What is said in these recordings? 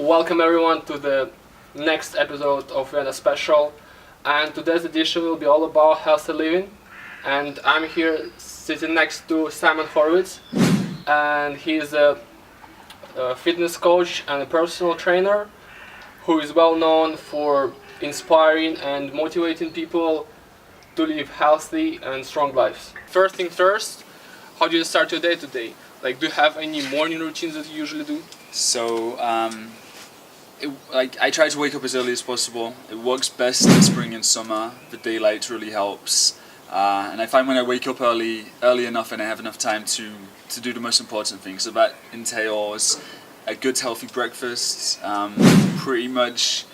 Welcome everyone to the next episode of Vienna Special, and today's edition will be all about healthy living. And I'm here sitting next to Simon Horowitz, and he's a fitness coach and a personal trainer who is well known for inspiring and motivating people to live healthy and strong lives. First thing first, how do you start your day today? Like, do you have any morning routines that you usually do? So, I try to wake up as early as possible. It works best in spring and summer. The daylight really helps. And I find when I wake up early enough and I have enough time to do the most important things. So that entails a good healthy breakfast, pretty much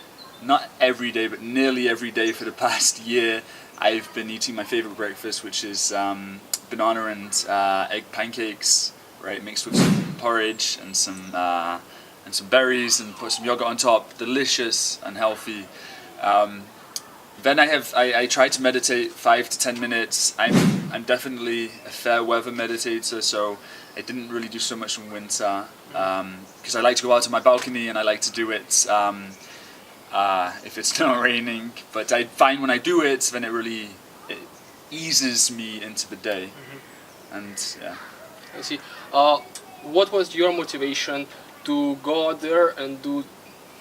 not every day, but nearly every day for the past year. I've been eating my favorite breakfast, which is banana and egg pancakes, right, mixed with some porridge and some berries, and put some yogurt on top. Delicious and healthy. Then I try to meditate 5 to 10 minutes. I'm definitely a fair weather meditator, so I didn't really do so much in winter because I like to go out on my balcony and I like to do it if it's not raining. But I find when I do it, then it eases me into the day. And yeah. I see. What was your motivation to go out there and do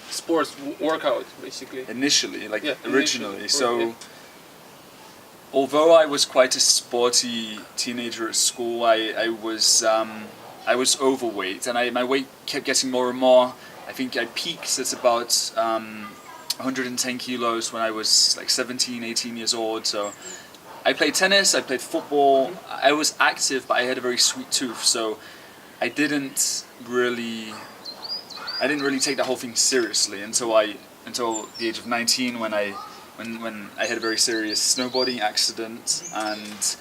sports workout, basically? Initially, originally. So, although I was quite a sporty teenager at school, I was overweight, and my weight kept getting more and more. I think I peaked at about 110 kilos when I was like 17, 18 years old. So I played tennis, I played football. I was active, but I had a very sweet tooth, so I didn't really take the whole thing seriously until the age of 19, when I had a very serious snowboarding accident, and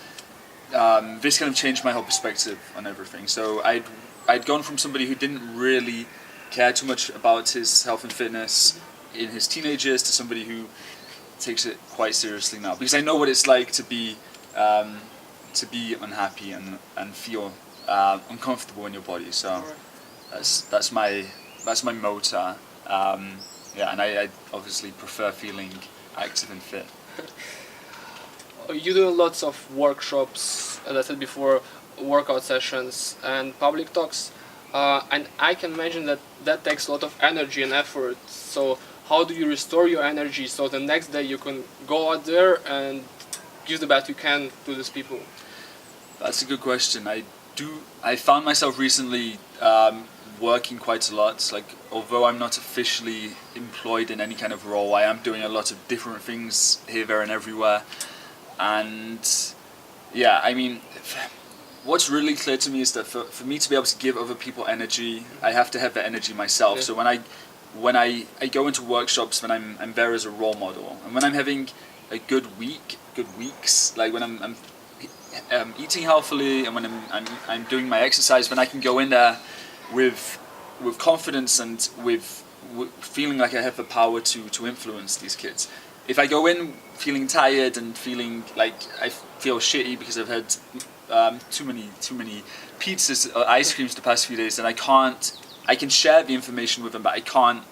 this kind of changed my whole perspective on everything. So I'd gone from somebody who didn't really care too much about his health and fitness in his teenage years to somebody who takes it quite seriously now, because I know what it's like to be unhappy and feel uncomfortable in your body. So that's my motor. And I obviously prefer feeling active and fit. You do lots of workshops, as I said before, workout sessions and public talks, and I can imagine that takes a lot of energy and effort. So how do you restore your energy so the next day you can go out there and give the best you can to these people? That's a good question. I found myself recently working quite a lot. Like, although I'm not officially employed in any kind of role, I am doing a lot of different things here, there, and everywhere. And yeah, I mean, what's really clear to me is that for me to be able to give other people energy, I have to have the energy myself. Yeah. So when I go into workshops, then I'm there as a role model. And when I'm having a good weeks, like when I'm eating healthily and when I'm doing my exercise, then I can go in there with confidence and with feeling like I have the power to influence these kids. If I go in feeling tired and feeling like I feel shitty because I've had too many pizzas or ice creams the past few days, then I can share the information with them, but I can't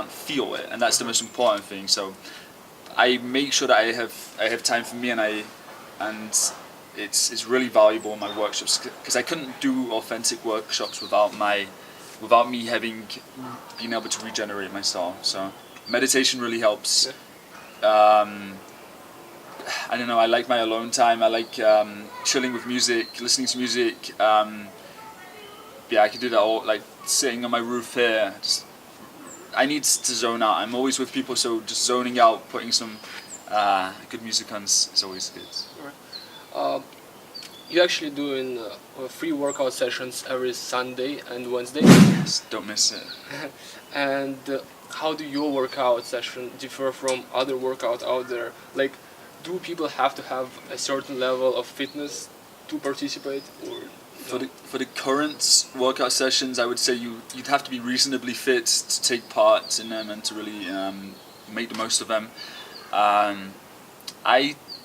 feel it, and that's the most important thing. So I make sure that I have time for me, and it's really valuable in my workshops, because I couldn't do authentic workshops without me being able to regenerate myself. So meditation really helps. I don't know, I like my alone time. I like chilling with music, listening to music. I can do that all, like sitting on my roof here. I need to zone out. I'm always with people, so just zoning out, putting some good music on is always good. You actually doing free workout sessions every Sunday and Wednesday? Yes, don't miss it. And how do your workout session differ from other workouts out there? Like, do people have to have a certain level of fitness to participate, or? For the current workout sessions, I would say you'd have to be reasonably fit to take part in them and to really make the most of them.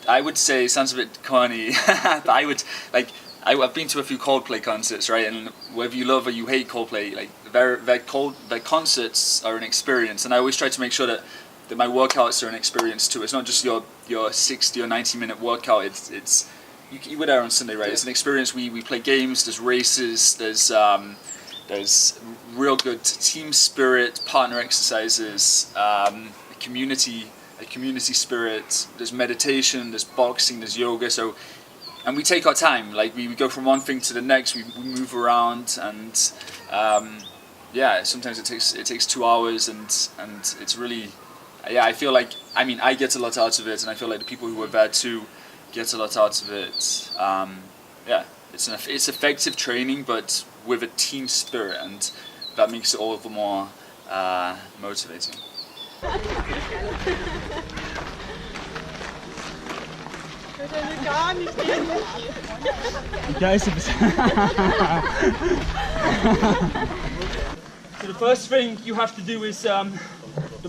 I would say, it sounds a bit corny, but I would, like, I've been to a few Coldplay concerts, right? And whether you love or you hate Coldplay, like their concerts are an experience, and I always try to make sure that my workouts are an experience too. It's not just your 60 or 90-minute workout. It's you were there on Sunday, right? It's an experience. We play games. There's races. There's real good team spirit, partner exercises, a community spirit. There's meditation. There's boxing. There's yoga. So. And we take our time, like we go from one thing to the next. We move around, and sometimes it takes 2 hours, and it's really, I feel like, I get a lot out of it, and I feel like the people who were there too get a lot out of it. It's effective training, but with a team spirit, and that makes it all the more motivating. So the first thing you have to do is the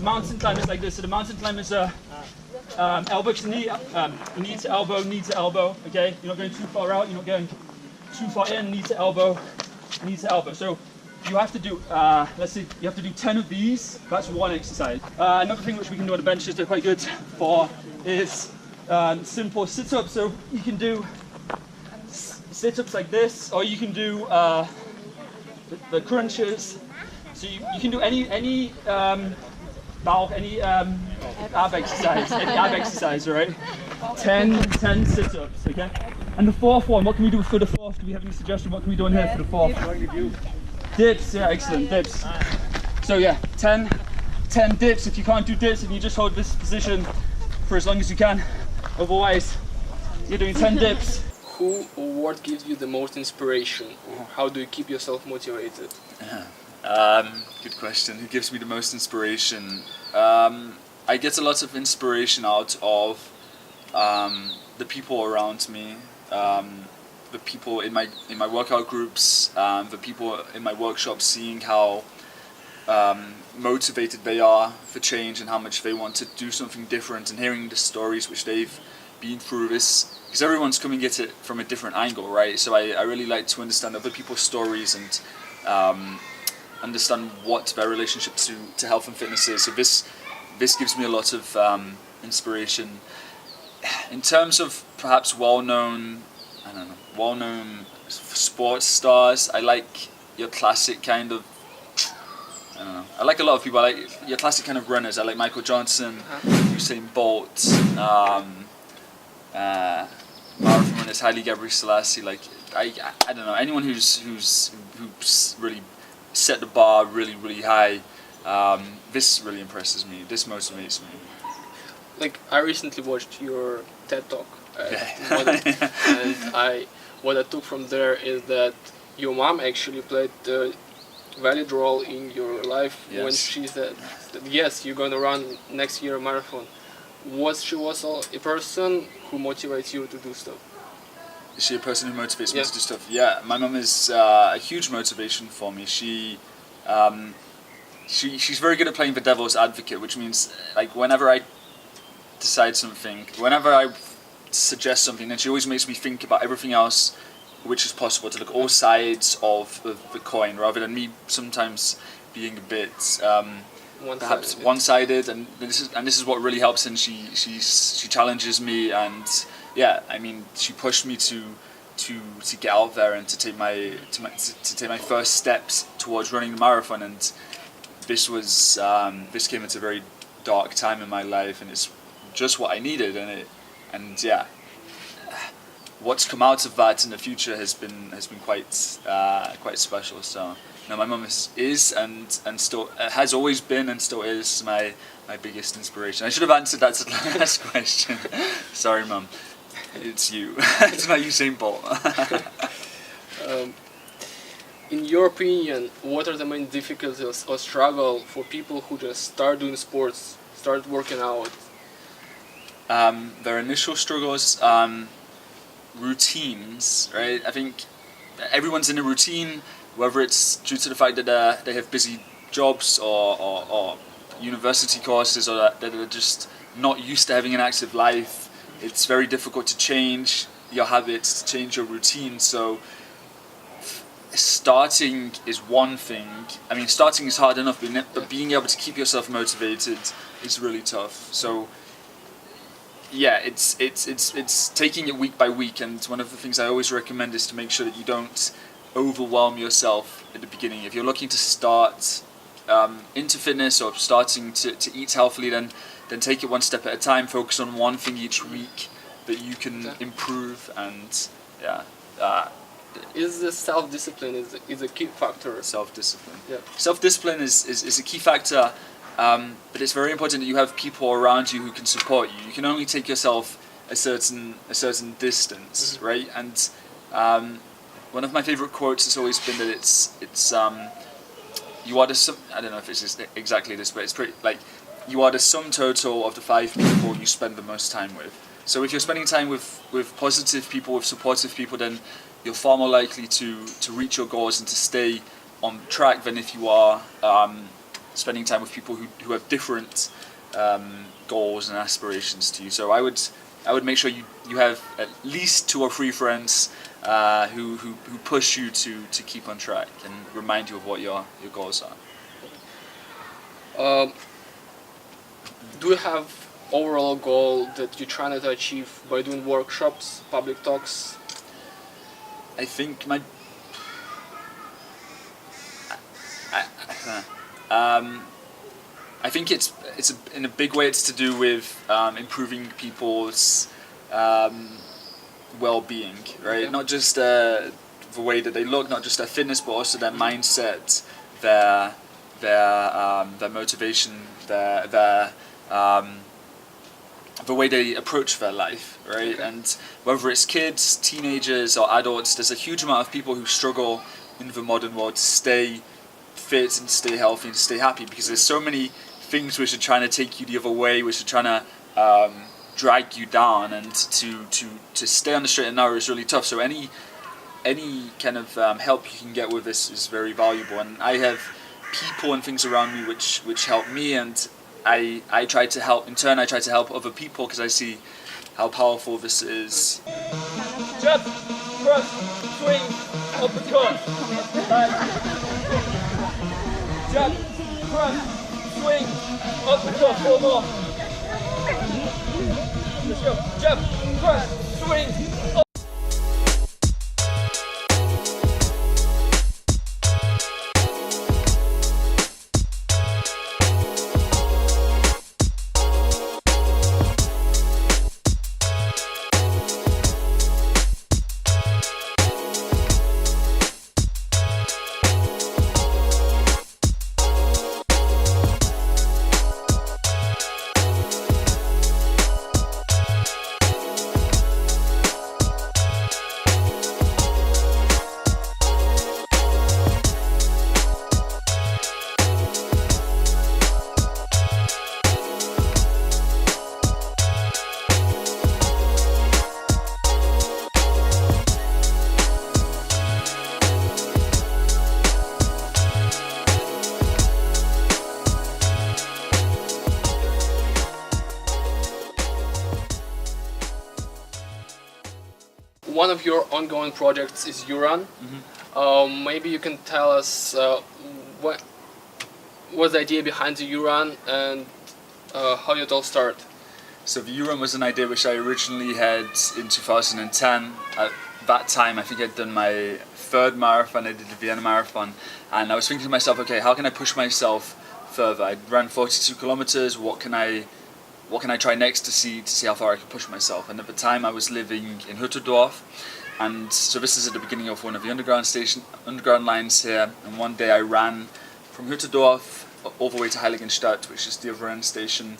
mountain climb is like this. So the mountain climb is elbow to knee, knee to elbow. Okay, you're not going too far out. You're not going too far in. Knee to elbow, knee to elbow. So you have to do, let's see, you have to do 10 of these. That's one exercise. Another thing which we can do on the bench is they're quite good for is simple sit-ups. So you can do sit-ups like this, or you can do the crunches. So you can do any ab exercise, right? 10 sit-ups, okay? And the fourth one, what can we do for the fourth? Do we have any suggestion? What can we do in here for the fourth? Dips, yeah, excellent, dips. So yeah, 10 dips. If you can't do dips, if you just hold this position for as long as you can, otherwise you're doing 10 dips. Who or what gives you the most inspiration? Or how do you keep yourself motivated? Good question. Who gives me the most inspiration? I get a lot of inspiration out of the people around me, the people in my workout groups, the people in my workshops, seeing how motivated they are for change and how much they want to do something different, and hearing the stories which they've been through this, because everyone's coming at it from a different angle, right? So I really like to understand other people's stories and understand what their relationship to health and fitness is. So this gives me a lot of inspiration. In terms of perhaps well-known sports stars, I like your classic kind of, I like a lot of people. I like your classic kind of runners. I like Michael Johnson, Usain Bolt, marathon runners, Haile Gebrselassie. Like I don't know, anyone who's really set the bar really high. This really impresses me. This motivates me. Like, I recently watched your TED Talk, Okay. and what I took from there is that your mom actually played a valid role in your life. Yes. When she said that, yes, you're going to run next year a marathon. Was she also a person who motivates you to do stuff? Is she a person who motivates me Yeah. to do stuff? Yeah, my mum is a huge motivation for me. She's very good at playing the devil's advocate, which means like whenever I decide something, whenever I suggest something, then she always makes me think about everything else which is possible, to look all sides of the coin, rather than me sometimes being a bit perhaps one-sided. And this is what really helps. And she challenges me, and yeah, I mean, she pushed me to get out there and to take my first steps towards running the marathon. And this came at a very dark time in my life, and it's just what I needed. And yeah, what's come out of that in the future has been quite special. So no, my mum is and still has always been and still is my biggest inspiration. I should have answered that to the last question. Sorry, Mum. It's you. It's not Usain Bolt. In your opinion, what are the main difficulties or struggle for people who just start doing sports, start working out? Their initial struggles, routines, right? I think everyone's in a routine, whether it's due to the fact that they have busy jobs or university courses, or that they're just not used to having an active life. It's very difficult to change. your habits, to change your routine. So starting is one thing. I mean, starting is hard enough, but being able to keep yourself motivated is really tough. So yeah, it's taking it week by week, and one of the things I always recommend is to make sure that you don't overwhelm yourself at the beginning. If you're looking to start into fitness or starting to eat healthily, then take it one step at a time. Focus on one thing each week that you can improve, and is the self-discipline is a key factor. Self-discipline. Yeah. Self-discipline is a key factor, but it's very important that you have people around you who can support you. You can only take yourself a certain distance, right? And one of my favorite quotes has always been that it's you are the sum. I don't know if it's exactly this, but it's pretty like you are the sum total of the 5 people you spend the most time with. So if you're spending time with positive people, with supportive people, then you're far more likely to reach your goals and to stay on track than if you are spending time with people who have different goals and aspirations to you. So I would make sure you have at least 2 or 3 friends who push you to keep on track and remind you of what your goals are. Do you have overall goal that you're trying to achieve by doing workshops, public talks? I think I think it's in a big way it's to do with improving people's well-being, right? Not just the way that they look, not just their fitness, but also their mindset, their motivation, the way they approach their life, right? And whether it's kids, teenagers, or adults, there's a huge amount of people who struggle in the modern world to stay fit and stay healthy and stay happy, because there's so many things which are trying to take you the other way, which are trying to drag you down, and to stay on the straight and narrow is really tough. So any kind of help you can get with this is very valuable, and I have people and things around me which help me, and I try to help, in turn I try to help other people because I see how powerful this is. Jump, cross, swing, uppercut. Jump, cross, swing, uppercut, 4 more. Let's go. Jump, cross, swing, up. One of your ongoing projects is URUN. Maybe you can tell us what was the idea behind the URUN and how did it all start? So the URUN was an idea which I originally had in 2010. At that time I think I'd done my 3rd marathon, I did the Vienna Marathon, and I was thinking to myself, okay, how can I push myself further? I ran 42 kilometers, what can I try next to see how far I can push myself? And at the time I was living in Hütterdorf, and so this is at the beginning of one of the underground lines here, and one day I ran from Hütterdorf all the way to Heiligenstadt, which is the other end station.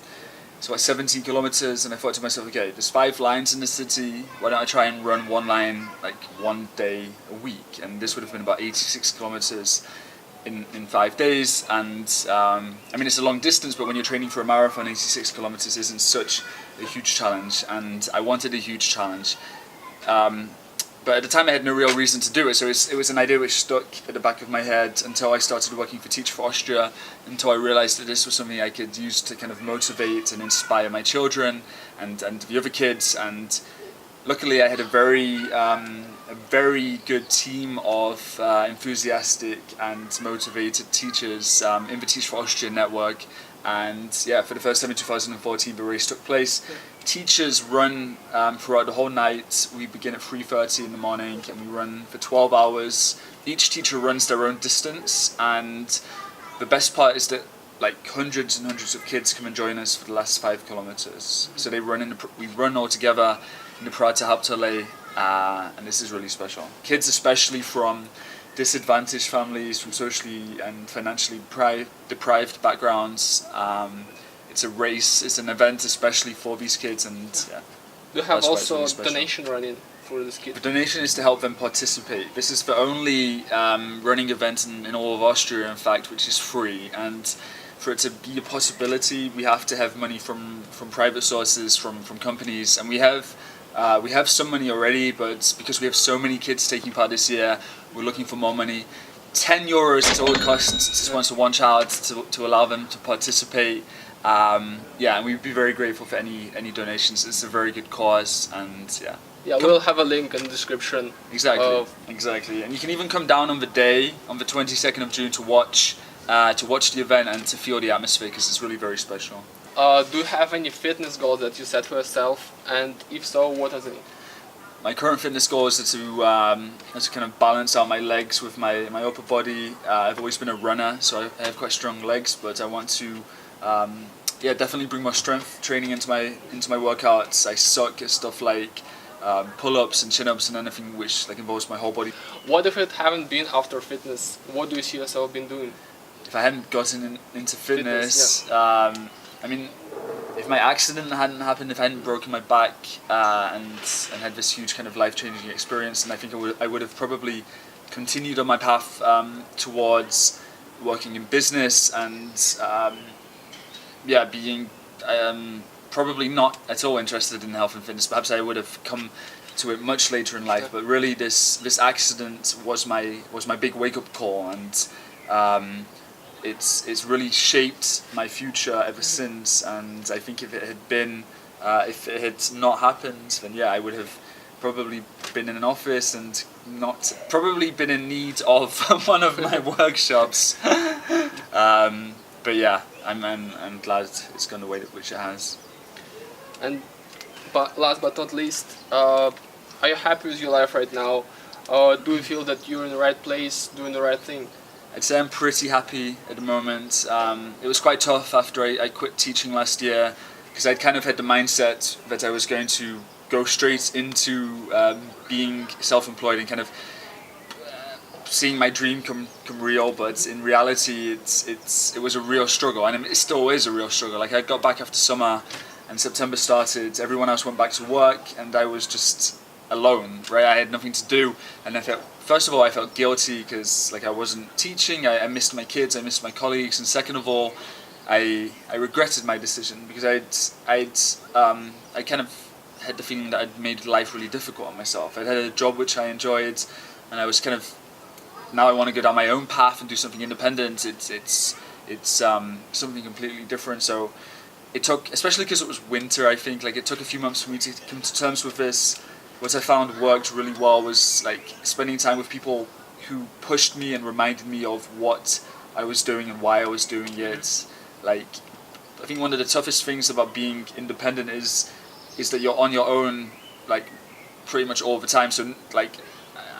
It's about 17 kilometers, and I thought to myself, okay, there's 5 lines in the city, why don't I try and run one line like one day a week? And this would have been about 86 kilometers in 5 days, and I mean it's a long distance, but when you're training for a marathon, 86 kilometers isn't such a huge challenge, and I wanted a huge challenge. But at the time I had no real reason to do it, so it was an idea which stuck at the back of my head until I started working for Teach for Austria, until I realised that this was something I could use to kind of motivate and inspire my children and the other kids, and luckily I had a very good team of enthusiastic and motivated teachers in the Teach for Austria network. And yeah, for the first time in 2014 the race took place. Teachers run throughout the whole night. We begin at 3:30 in the morning and we run for 12 hours. Each teacher runs their own distance, and the best part is that like hundreds and hundreds of kids come and join us for the last 5 kilometers. So we run all together in the Prater Hauptallee, and this is really special. Kids, especially from disadvantaged families, from socially and financially deprived backgrounds. It's a race, it's an event especially for these kids, and yeah. You have That's why it's also really a special. donation running for this kid. The donation is to help them participate. This is the only running event in all of Austria, in fact, which is free. And for it to be a possibility, we have to have money from private sources, from companies, and we have some money already. But because we have so many kids taking part this year, we're looking for more money. €10 is all it costs to sponsor one child to allow them to participate. Yeah, and we'd be very grateful for any donations. It's a very good cause, and yeah. Yeah, we'll have a link in the description. Exactly. And you can even come down on the day, on the 22nd of June, to watch the event and to feel the atmosphere, because it's really very special. Do you have any fitness goals that you set for yourself? And if so, what are they? My current fitness goal is to kind of balance out my legs with my upper body. I've always been a runner, so I have quite strong legs, but I want to definitely bring more strength training into my workouts. I suck at stuff like pull-ups and chin-ups and anything which like involves my whole body. What if it haven't been after fitness? What do you see yourself been doing? If I hadn't gotten into fitness, I mean, if my accident hadn't happened, if I hadn't broken my back and had this huge kind of life-changing experience, then I think I would have probably continued on my path towards working in business and being probably not at all interested in health and fitness. Perhaps I would have come to it much later in life, but really this accident was my big wake-up call, and it's really shaped my future ever since. And I think if it had not happened, then yeah, I would have probably been in an office and not probably been in need of one of my workshops. But yeah, I'm glad it's gone the way which it has. And last but not least, are you happy with your life right now? Do you feel that you're in the right place, doing the right thing? I'd say I'm pretty happy at the moment. It was quite tough after I quit teaching last year, because I'd kind of had the mindset that I was going to go straight into being self-employed and kind of seeing my dream come real. But in reality, it was a real struggle, and it still is a real struggle. Like, I got back after summer, and September started. Everyone else went back to work, and I was just alone. Right, I had nothing to do, and first of all, I felt guilty because like I wasn't teaching. I missed my kids, I missed my colleagues, and second of all, I regretted my decision because I kind of had the feeling that I'd made life really difficult on myself. I'd had a job which I enjoyed, and I was kind of, now I want to go down my own path and do something independent. It's something completely different. So it took, especially because it was winter, I think, like it took a few months for me to come to terms with this. What I found worked really well was like spending time with people who pushed me and reminded me of what I was doing and why I was doing it. Like, I think one of the toughest things about being independent is that you're on your own, like, pretty much all the time. So, like,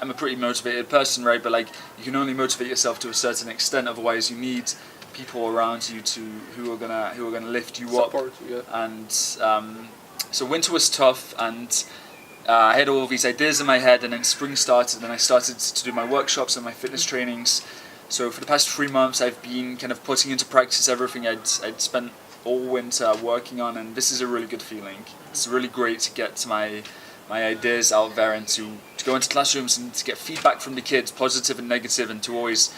I'm a pretty motivated person, right? But like, you can only motivate yourself to a certain extent. Otherwise, you need people around you who are gonna lift you up. Support you, yeah. And so winter was tough, and I had all these ideas in my head, and then spring started, and I started to do my workshops and my fitness trainings. So for the past 3 months, I've been kind of putting into practice everything I'd spent all winter working on, and this is a really good feeling. It's really great to get my ideas out there and to go into classrooms and to get feedback from the kids, positive and negative, and to always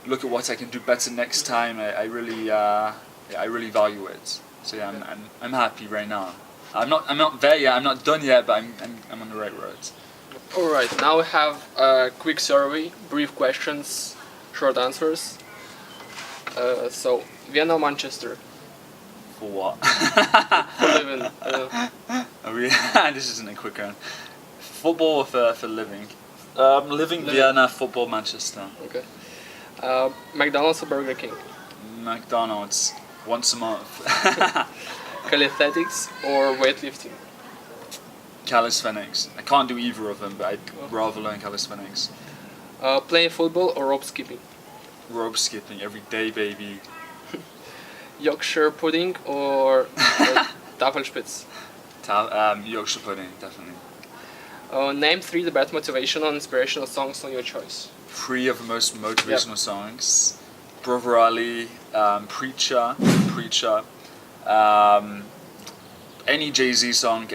look at what I can do better next time. I really value it. So yeah, I'm happy right now. I'm not there yet. I'm not done yet, but I'm on the right road. All right. Now we have a quick survey, brief questions, short answers. So Vienna or Manchester? For what? For living. Oh, really? This isn't a quick one. Football for living. Living Vienna, football Manchester. Okay. McDonald's or Burger King? McDonald's once a month. Calisthenics or weightlifting? Calisthenics. I can't do either of them, but I'd rather learn calisthenics. Playing football or rope skipping? Rope skipping every day, baby. Yorkshire pudding or Tafelspitz? Yorkshire pudding, definitely. Name 3 the best motivational and inspirational songs on your choice. 3 of the most motivational songs. Brother Ali, Preacher, any Jay-Z song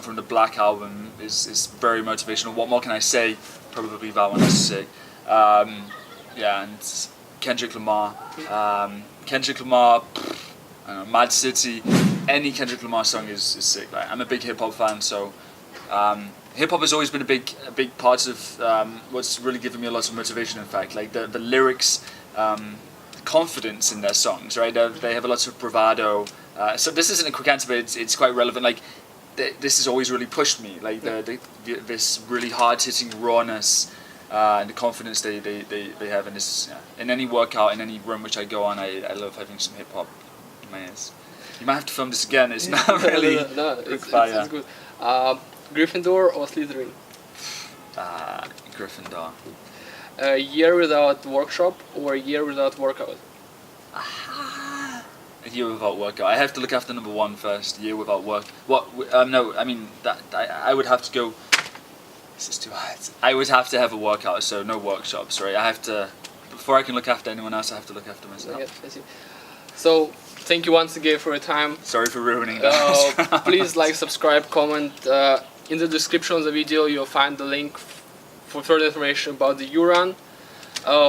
from the Black album is very motivational. What more can I say? Probably that one, that's sick. Yeah, and Kendrick Lamar, I don't know, Mad City, any Kendrick Lamar song is sick. Like, I'm a big hip hop fan, so hip hop has always been a big part of what's really given me a lot of motivation. In fact, like the lyrics, confidence in their songs, right? They have a lot of bravado. So this isn't a quick answer, but it's quite relevant. Like this has always really pushed me. Like this really hard hitting rawness. And the confidence they have in this, in any workout, in any room which I go on, I love having some hip hop in my ears. You might have to film this again. It's not really it's good. Gryffindor or Slytherin? Gryffindor. A year without workshop or a year without workout? A year without workout. I have to look after number 1 first. A year without work. No, I mean that I would have to go. This is too hard. I would have to have a workout, so no workshops, right? I have to, before I can look after anyone else, I have to look after myself. Yes, I see. So, thank you once again for your time. Sorry for ruining that. Please like, subscribe, comment. In the description of the video, you'll find the link for further information about the U-Run.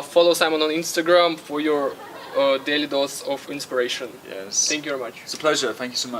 Follow Simon on Instagram for your daily dose of inspiration. Yes. Thank you very much. It's a pleasure. Thank you so much.